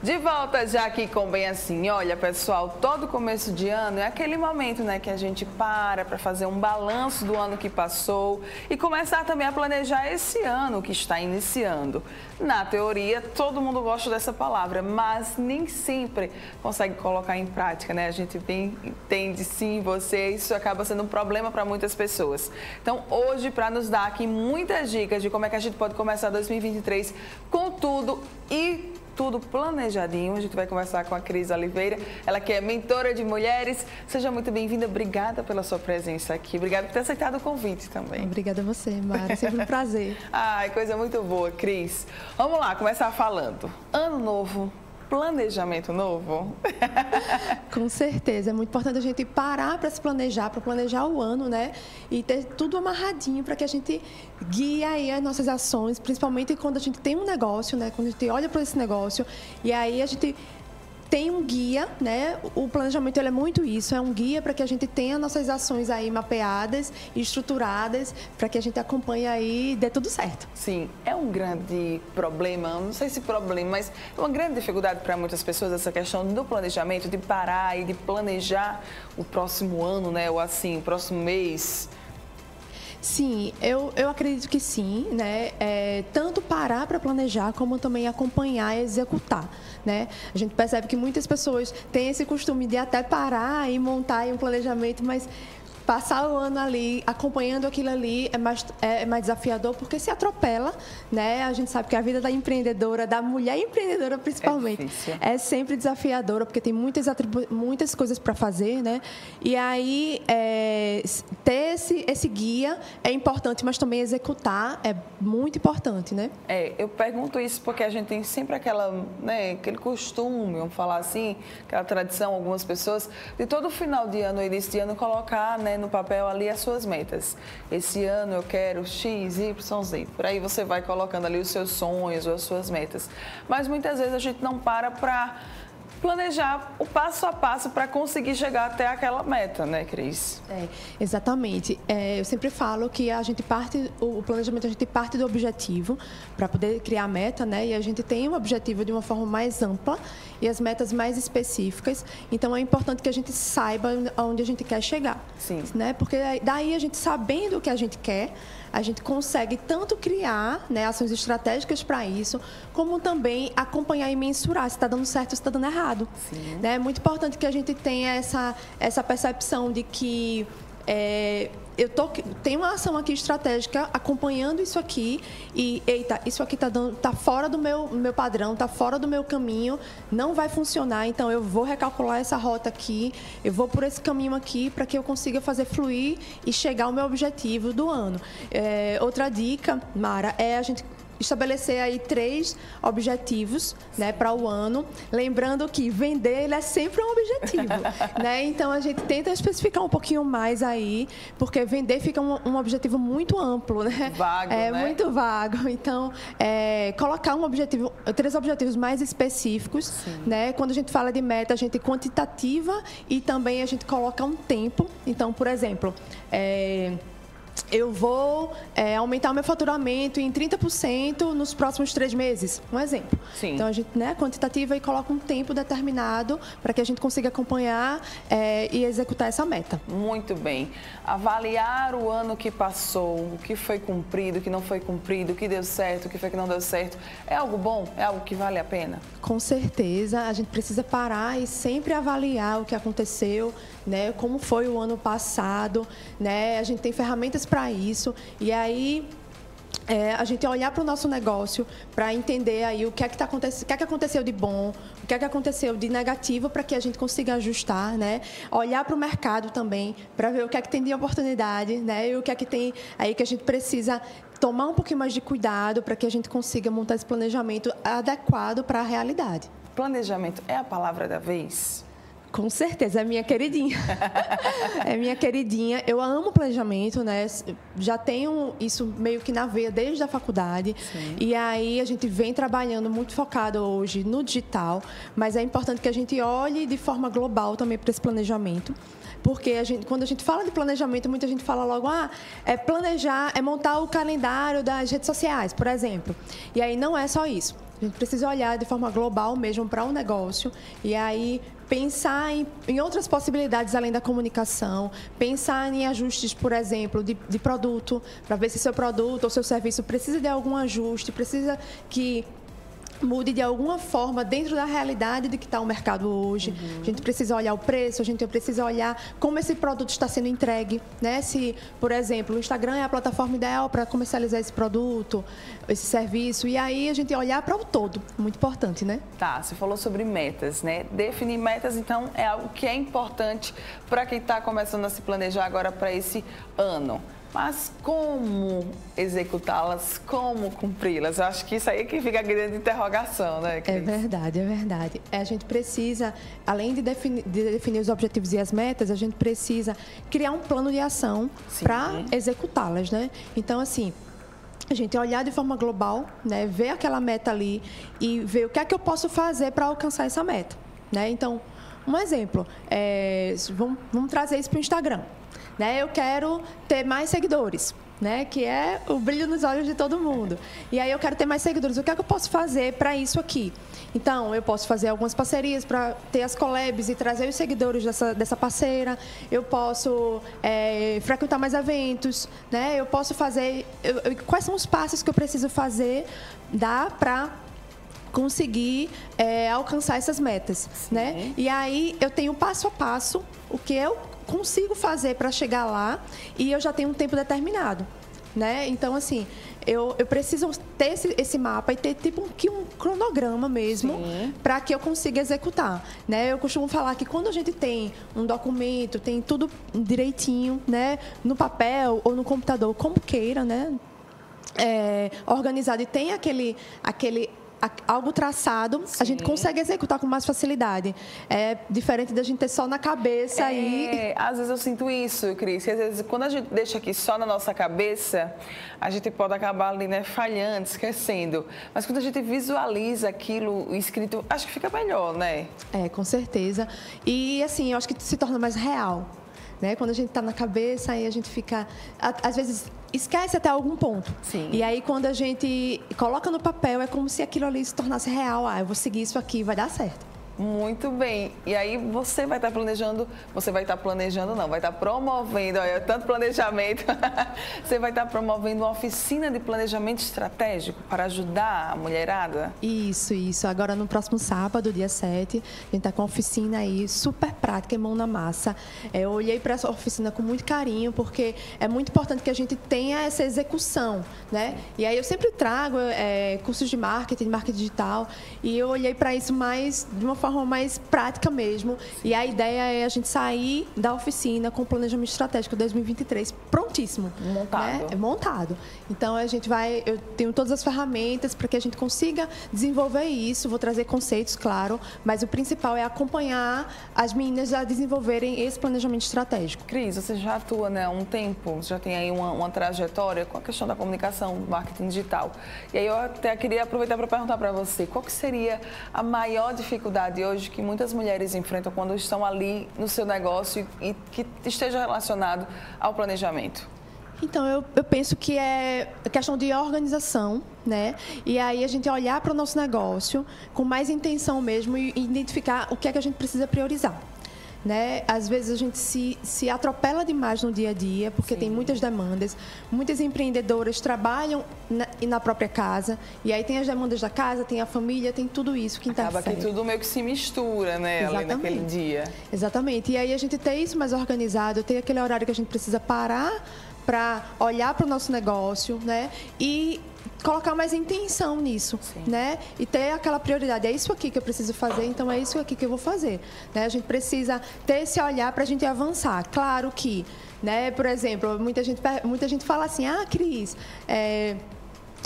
De volta já aqui com Bem Assim. Olha, pessoal, todo começo de ano é aquele momento, né, que a gente para fazer um balanço do ano que passou e começar também a planejar esse ano que está iniciando. Na teoria, todo mundo gosta dessa palavra, mas nem sempre consegue colocar em prática, né? A gente entende sim, você, isso acaba sendo um problema para muitas pessoas. Então, hoje, para nos dar aqui muitas dicas de como é que a gente pode começar 2023 com tudo planejadinho. A gente vai conversar com a Cris Oliveira, ela que é mentora de mulheres. Seja muito bem-vinda, obrigada pela sua presença aqui, obrigada por ter aceitado o convite também. Obrigada a você, Mara, sempre um prazer. Ai, coisa muito boa, Cris. Vamos lá, começar falando. Ano novo, planejamento novo? Com certeza, é muito importante a gente parar para se planejar, para planejar o ano, né? E ter tudo amarradinho para que a gente guie aí as nossas ações, principalmente quando a gente tem um negócio, né? Quando a gente olha para esse negócio e aí a gente tem um guia, né? O planejamento ele é muito isso, é um guia para que a gente tenha nossas ações aí mapeadas e estruturadas para que a gente acompanhe aí e dê tudo certo. Sim, é um grande problema, não sei se problema, mas é uma grande dificuldade para muitas pessoas essa questão do planejamento, de parar e de planejar o próximo ano, né? Ou assim, o próximo mês. Sim, eu acredito que sim, né? Tanto parar para planejar, como também acompanhar e executar, né? A gente percebe que muitas pessoas têm esse costume de até parar e montar aí um planejamento, mas passar o ano ali, acompanhando aquilo ali, é mais desafiador, porque se atropela, né? A gente sabe que a vida da empreendedora, da mulher empreendedora principalmente, é sempre desafiadora, porque tem muitas coisas para fazer, né? E aí, ter esse guia é importante, mas também executar é muito importante, né? Eu pergunto isso porque a gente tem sempre aquele costume, vamos falar assim, aquela tradição, algumas pessoas, de todo final de ano, início de ano, colocar, né, no papel ali as suas metas. Esse ano eu quero X, Y, Z. Por aí você vai colocando ali os seus sonhos ou as suas metas. Mas muitas vezes a gente não para planejar o passo a passo para conseguir chegar até aquela meta, né, Cris? Exatamente. Eu sempre falo que o planejamento a gente parte do objetivo para poder criar a meta, né? E a gente tem um objetivo de uma forma mais ampla e as metas mais específicas. Então é importante que a gente saiba aonde a gente quer chegar. Sim. Né? Porque daí a gente sabendo o que a gente quer, a gente consegue tanto criar, né, ações estratégicas para isso, como também acompanhar e mensurar se está dando certo ou se está dando errado. Sim. Né? É muito importante que a gente tenha essa percepção de que tem uma ação aqui estratégica acompanhando isso aqui e, eita, isso aqui tá fora do meu padrão, tá fora do meu caminho, não vai funcionar, então eu vou recalcular essa rota aqui, eu vou por esse caminho aqui para que eu consiga fazer fluir e chegar ao meu objetivo do ano. Outra dica, Mara, é a gente estabelecer aí 3 objetivos, né, para o ano. Lembrando que vender ele é sempre um objetivo, né? Então a gente tenta especificar um pouquinho mais aí, porque vender fica um objetivo muito amplo, né? Vago, né? Muito vago. Então, colocar 3 objetivos mais específicos, sim, né? Quando a gente fala de meta, a gente quantitativa e também a gente coloca um tempo. Então, por exemplo, eu vou aumentar o meu faturamento em 30% nos próximos 3 meses. Um exemplo. Sim. Então, a gente, né, quantitativa e coloca um tempo determinado para que a gente consiga acompanhar e executar essa meta. Muito bem. Avaliar o ano que passou, o que foi cumprido, o que não foi cumprido, o que deu certo, o que foi que não deu certo. É algo bom? É algo que vale a pena? Com certeza. A gente precisa parar e sempre avaliar o que aconteceu, né, como foi o ano passado, né? A gente tem ferramentas para isso e aí a gente olhar para o nosso negócio para entender aí o que é que aconteceu de bom, o que é que aconteceu de negativo para que a gente consiga ajustar, né? Olhar para o mercado também para ver o que é que tem de oportunidade, né? E o que é que tem aí que a gente precisa tomar um pouquinho mais de cuidado para que a gente consiga montar esse planejamento adequado para a realidade. Planejamento é a palavra da vez? Com certeza, é minha queridinha. É minha queridinha. Eu amo planejamento, né? Já tenho isso meio que na veia desde a faculdade. Sim. E aí a gente vem trabalhando muito focado hoje no digital, mas é importante que a gente olhe de forma global também para esse planejamento. Porque quando a gente fala de planejamento, muita gente fala logo, planejar, montar o calendário das redes sociais, por exemplo. E aí não é só isso. A gente precisa olhar de forma global mesmo para o negócio e aí pensar em outras possibilidades além da comunicação, pensar em ajustes, por exemplo, de produto, para ver se seu produto ou seu serviço precisa de algum ajuste, precisa que mude de alguma forma dentro da realidade de que está o mercado hoje. A gente precisa olhar o preço, a gente precisa olhar como esse produto está sendo entregue, né? Se, por exemplo, o Instagram é a plataforma ideal para comercializar esse produto, esse serviço, e aí a gente olhar para o todo, muito importante, né? Tá, você falou sobre metas, né? Definir metas, então, é algo que é importante para quem está começando a se planejar agora para esse ano. Mas como executá-las, como cumpri-las? Eu acho que isso aí é que fica a grande interrogação, né, Cris? É verdade, é verdade. A gente precisa, além de definir os objetivos e as metas, a gente precisa criar um plano de ação para executá-las, né? Então, assim, a gente olhar de forma global, né, ver aquela meta ali e ver o que é que eu posso fazer para alcançar essa meta, né? Então, um exemplo, vamos trazer isso para o Instagram. Né, eu quero ter mais seguidores, né, que é o brilho nos olhos de todo mundo. E aí eu quero ter mais seguidores. O que é que eu posso fazer para isso aqui? Então, eu posso fazer algumas parcerias para ter as collabs e trazer os seguidores dessa parceira. Eu posso frequentar mais eventos, né? Eu posso fazer... quais são os passos que eu preciso fazer para conseguir alcançar essas metas, né? E aí eu tenho passo a passo o que eu consigo fazer para chegar lá e eu já tenho um tempo determinado, né? Então, assim, eu preciso ter esse mapa e ter tipo um cronograma mesmo para que eu consiga executar, né? Eu costumo falar que quando a gente tem um documento, tem tudo direitinho, né? No papel ou no computador, como queira, né? Organizado e tem algo traçado, a gente consegue executar com mais facilidade. É diferente da gente ter só na cabeça Às vezes eu sinto isso, Cris, que às vezes quando a gente deixa aqui só na nossa cabeça, a gente pode acabar ali, né, falhando, esquecendo. Mas quando a gente visualiza aquilo escrito, acho que fica melhor, né? Com certeza. E assim, eu acho que se torna mais real. Né? Quando a gente está na cabeça, aí a gente fica... Às vezes, esquece até algum ponto. E aí, quando a gente coloca no papel, é como se aquilo ali se tornasse real. Eu vou seguir isso aqui, vai dar certo. Muito bem. E aí você vai estar promovendo, olha, tanto planejamento, você vai estar promovendo uma oficina de planejamento estratégico para ajudar a mulherada? Isso. Agora, no próximo sábado, dia 7, a gente está com uma oficina aí super prática e mão na massa. Eu olhei para essa oficina com muito carinho, porque é muito importante que a gente tenha essa execução, né? E aí eu sempre trago cursos de marketing digital, e eu olhei para isso de uma forma mais prática mesmo. E a ideia é a gente sair da oficina com o planejamento estratégico 2023 prontíssimo. Montado. Né? Montado. Então, eu tenho todas as ferramentas para que a gente consiga desenvolver isso. Vou trazer conceitos, claro, mas o principal é acompanhar as meninas a desenvolverem esse planejamento estratégico. Cris, você já atua, né, há um tempo, você já tem aí uma trajetória com a questão da comunicação, do marketing digital. E aí eu até queria aproveitar para perguntar para você, qual que seria a maior dificuldade hoje que muitas mulheres enfrentam quando estão ali no seu negócio e que esteja relacionado ao planejamento? Então, eu penso que é questão de organização, né? E aí a gente olhar para o nosso negócio com mais intenção mesmo e identificar o que é que a gente precisa priorizar. Né? Às vezes a gente se atropela demais no dia a dia, porque tem muitas demandas. Muitas empreendedoras trabalham na própria casa, e aí tem as demandas da casa, tem a família, tem tudo isso que interfere. Acaba que tudo meio que se mistura, né? Ali naquele dia. Exatamente. E aí a gente ter isso mais organizado, ter aquele horário que a gente precisa parar para olhar para o nosso negócio, né? E colocar mais intenção nisso, né? E ter aquela prioridade. É isso aqui que eu preciso fazer, então é isso aqui que eu vou fazer. Né? A gente precisa ter esse olhar para a gente avançar. Claro que, né? Por exemplo, muita gente fala assim, Cris,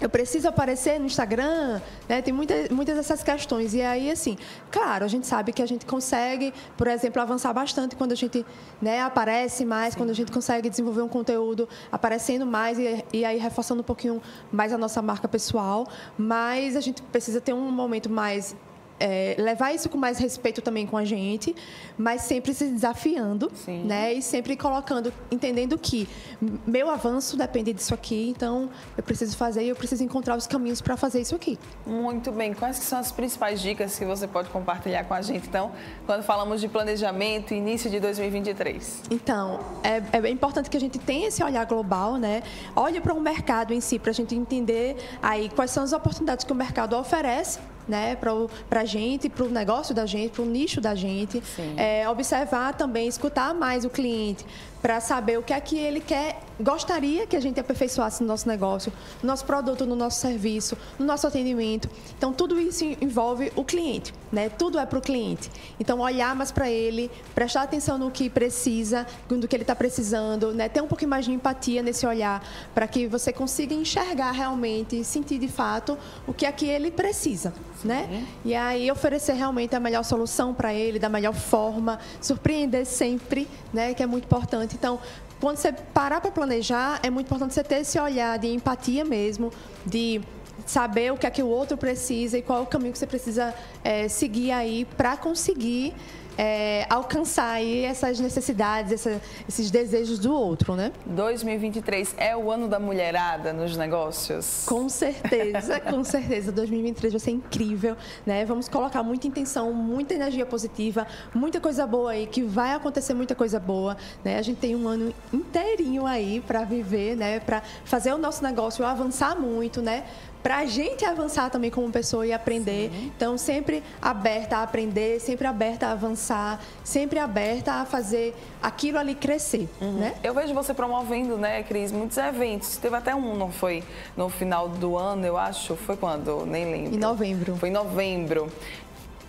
eu preciso aparecer no Instagram, né? Tem muitas dessas questões. E aí, assim, claro, a gente sabe que a gente consegue, por exemplo, avançar bastante quando a gente, né, aparece mais, quando a gente consegue desenvolver um conteúdo aparecendo mais e aí reforçando um pouquinho mais a nossa marca pessoal. Mas a gente precisa ter um momento mais levar isso com mais respeito também com a gente, mas sempre se desafiando, Sim. né? E sempre colocando, entendendo que meu avanço depende disso aqui, então eu preciso fazer e eu preciso encontrar os caminhos para fazer isso aqui. Muito bem. Quais que são as principais dicas que você pode compartilhar com a gente, então, quando falamos de planejamento e início de 2023? Então, é importante que a gente tenha esse olhar global, né? Olhe para o mercado em si, para a gente entender aí quais são as oportunidades que o mercado oferece, né, para a gente, para o negócio da gente, para o nicho da gente. Observar também, escutar mais o cliente para saber o que é que ele gostaria que a gente aperfeiçoasse no nosso negócio, no nosso produto, no nosso serviço, no nosso atendimento. Então, tudo isso envolve o cliente, né? Tudo é para o cliente. Então, olhar mais para ele, prestar atenção no que precisa, do que ele está precisando, né? Ter um pouquinho mais de empatia nesse olhar, para que você consiga enxergar realmente, sentir de fato o que é que ele precisa, né? E aí, oferecer realmente a melhor solução para ele, da melhor forma, surpreender sempre, né? Que é muito importante. Então, quando você parar para planejar, é muito importante você ter esse olhar de empatia mesmo, de saber o que é que o outro precisa e qual é o caminho que você precisa seguir aí para conseguir alcançar aí essas necessidades, esses desejos do outro, né? 2023 é o ano da mulherada nos negócios? Com certeza, com certeza. 2023 vai ser incrível, né? Vamos colocar muita intenção, muita energia positiva, muita coisa boa aí, que vai acontecer muita coisa boa, né? A gente tem um ano inteirinho aí para viver, né? Para fazer o nosso negócio avançar muito, né? Para a gente avançar também como pessoa e aprender. Sim. Então, sempre aberta a aprender, sempre aberta a avançar, sempre aberta a fazer aquilo ali crescer, né? Eu vejo você promovendo, né, Cris, muitos eventos. Teve até um, não foi? No final do ano, eu acho. Foi quando? Nem lembro. Em novembro. Foi em novembro.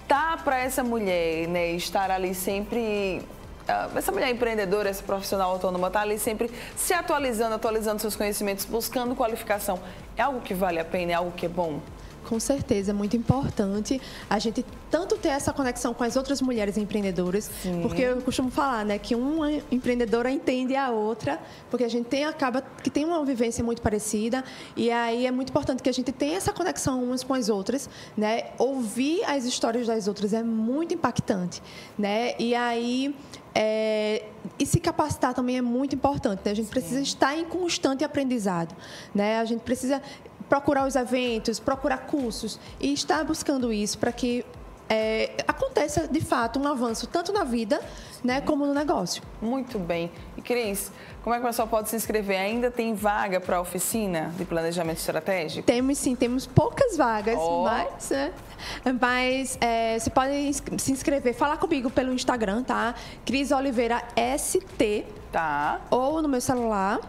Tá para essa mulher, né, estar ali sempre... Essa mulher empreendedora, essa profissional autônoma, está ali sempre se atualizando seus conhecimentos, buscando qualificação. É algo que vale a pena? É algo que é bom? Com certeza, é muito importante a gente tanto ter essa conexão com as outras mulheres empreendedoras, Sim. porque eu costumo falar, né, que uma empreendedora entende a outra, porque a gente acaba que tem uma vivência muito parecida, e aí é muito importante que a gente tenha essa conexão umas com as outras, né? Ouvir as histórias das outras é muito impactante, né? E aí e se capacitar também é muito importante, né? A gente Sim. precisa estar em constante aprendizado, né? A gente precisa procurar os eventos, procurar cursos e estar buscando isso para que aconteça, de fato, um avanço tanto na vida, né, como no negócio. Muito bem. E, Cris, como é que o pessoal pode se inscrever? Ainda tem vaga para a oficina de planejamento estratégico? Temos sim, temos poucas vagas, mas você pode se inscrever, falar comigo pelo Instagram, tá? Cris Oliveira ST. Tá. Ou no meu celular.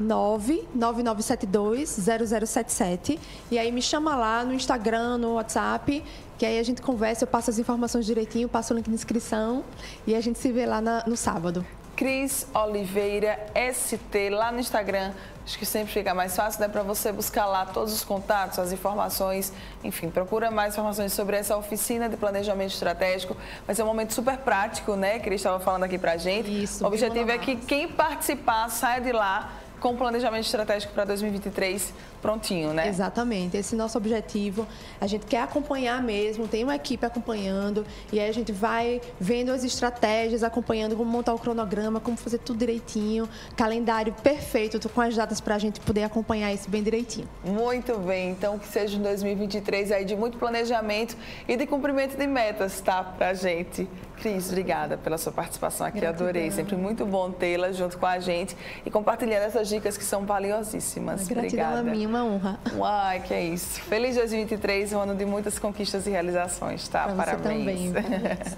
999720077 e aí me chama lá no Instagram, no WhatsApp, que aí a gente conversa, eu passo as informações direitinho, passo o link de inscrição e a gente se vê lá no sábado. Cris Oliveira ST lá no Instagram. Acho que sempre fica mais fácil, né, para você buscar lá todos os contatos, as informações, enfim, procura mais informações sobre essa oficina de planejamento estratégico. Vai ser um momento super prático, né, que Cris estava falando aqui pra gente. Isso, o objetivo é que quem participar saia de lá com o planejamento estratégico para 2023 prontinho, né? Exatamente, esse é o nosso objetivo. A gente quer acompanhar mesmo, tem uma equipe acompanhando e aí a gente vai vendo as estratégias, acompanhando como montar o cronograma, como fazer tudo direitinho, calendário perfeito, com as datas para a gente poder acompanhar isso bem direitinho. Muito bem, então que seja um 2023 aí de muito planejamento e de cumprimento de metas, tá? Pra gente. Cris, obrigada pela sua participação aqui, Gratidão. Adorei, sempre muito bom tê-la junto com a gente e compartilhando essas dicas que são valiosíssimas. Gratidão Obrigada. A mim, uma honra. Uai, que é isso. Feliz 2023, um ano de muitas conquistas e realizações, tá? Pra Parabéns. Você também, parabéns.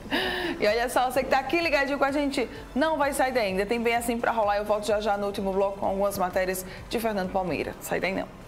E olha só, você que tá aqui ligadinho com a gente, não vai sair daí ainda. Tem bem assim pra rolar. Eu volto já no último bloco com algumas matérias de Fernando Palmeira. Sai daí não.